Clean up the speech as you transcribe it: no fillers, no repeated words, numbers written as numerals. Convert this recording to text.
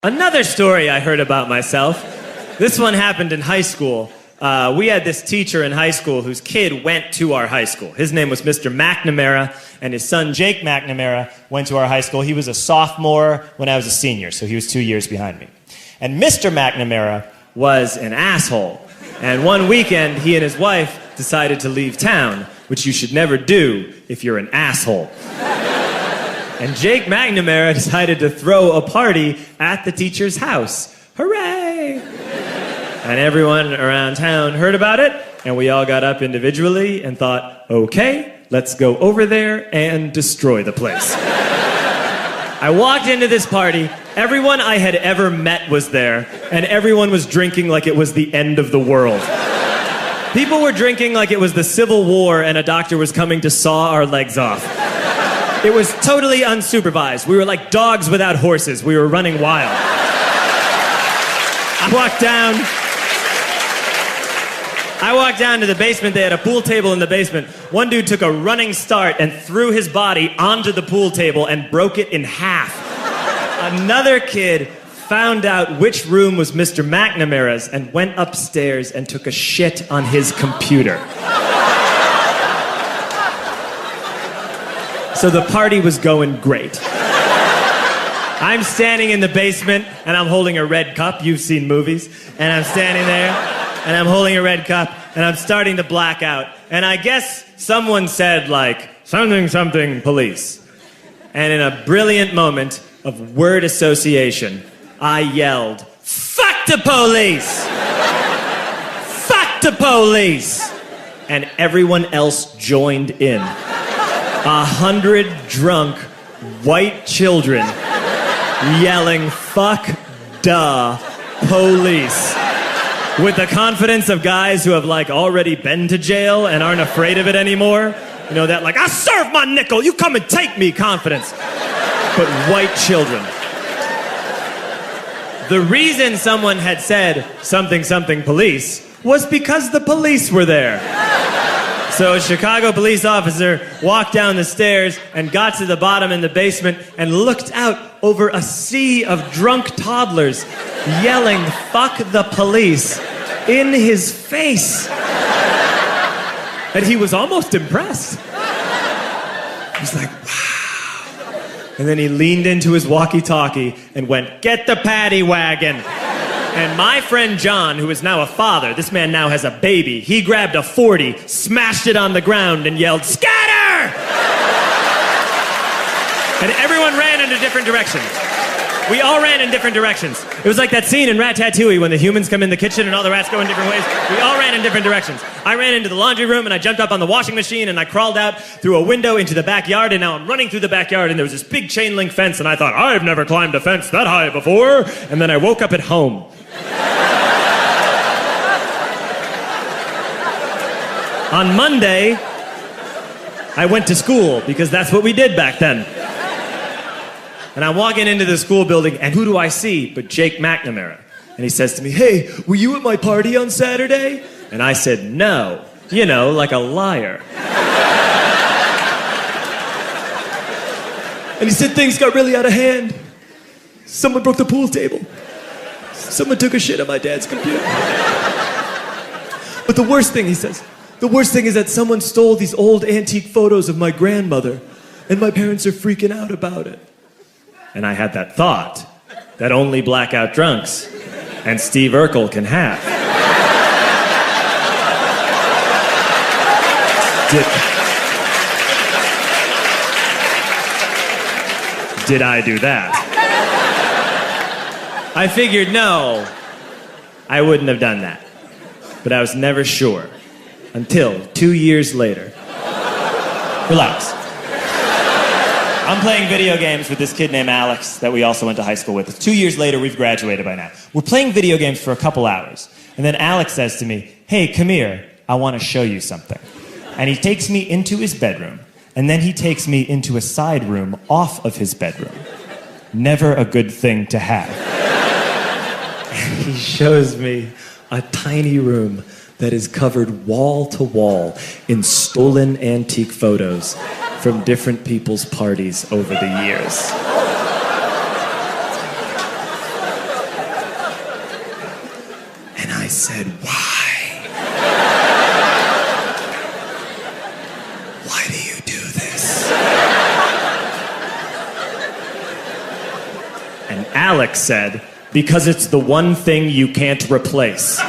Another story I heard about myself. This one happened in high school. We had this teacher in high school whose kid went to our high school. His name was Mr. McNamara, and his son Jake McNamara went to our high school. He was a sophomore when I was a senior, so he was 2 years behind me. And Mr. McNamara was an asshole. And one weekend, he and his wife decided to leave town, which you should never do if you're an asshole. And Jake McNamara decided to throw a party at the teacher's house. Hooray! And everyone around town heard about it, and we all got up individually and thought, okay, let's go over there and destroy the place. I walked into this party, everyone I had ever met was there, and everyone was drinking like it was the end of the world. People were drinking like it was the Civil War and a doctor was coming to saw our legs off. It was totally unsupervised. We were like dogs without horses. We were running wild. I walked down to the basement. They had a pool table in the basement. One dude took a running start and threw his body onto the pool table and broke it in half. Another kid found out which room was Mr. McNamara's and went upstairs and took a shit on his computer. So the party was going great. I'm standing in the basement and I'm holding a red cup. You've seen movies. And I'm standing there and I'm holding a red cup and I'm starting to black out. And I guess someone said like, something, something, police. And in a brilliant moment of word association, I yelled, fuck the police! Fuck the police! And everyone else joined in. 100 drunk white children yelling, fuck the police. With the confidence of guys who have like already been to jail and aren't afraid of it anymore. You know, that like, I serve my nickel, you come and take me confidence. But white children. The reason someone had said something, something, police was because the police were there. So a Chicago police officer walked down the stairs and got to the bottom in the basement and looked out over a sea of drunk toddlers yelling, fuck the police, in his face. And he was almost impressed. He was like, wow. And then he leaned into his walkie-talkie and went, get the paddy wagon. And my friend John, who is now a father, this man now has a baby, he grabbed a 40, smashed it on the ground and yelled, scatter! And everyone ran in a different direction. We all ran in different directions. It was like that scene in Ratatouille when the humans come in the kitchen and all the rats go in different ways. We all ran in different directions. I ran into the laundry room and I jumped up on the washing machine and I crawled out through a window into the backyard, and now I'm running through the backyard and there was this big chain link fence and I thought, I've never climbed a fence that high before. And then I woke up at home. On Monday, I went to school because that's what we did back then. And I'm walking into the school building, and who do I see but Jake McNamara? And he says to me, hey, were you at my party on Saturday? And I said, no. You know, like a liar. And he said, things got really out of hand. Someone broke the pool table. Someone took a shit on my dad's computer. But the worst thing, he says, the worst thing is that someone stole these old antique photos of my grandmother, and my parents are freaking out about it. And I had that thought that only blackout drunks and Steve Urkel can have. Did I do that? I figured, no, I wouldn't have done that. But I was never sure until 2 years later. Relax. I'm playing video games with this kid named Alex that we also went to high school with. 2 years later, we've graduated by now. We're playing video games for a couple hours. And then Alex says to me, hey, come here, I want to show you something. And he takes me into his bedroom. And then he takes me into a side room off of his bedroom. Never a good thing to have. And he shows me a tiny room that is covered wall to wall in stolen antique photos from different people's parties over the years. And Alex said, because it's the one thing you can't replace.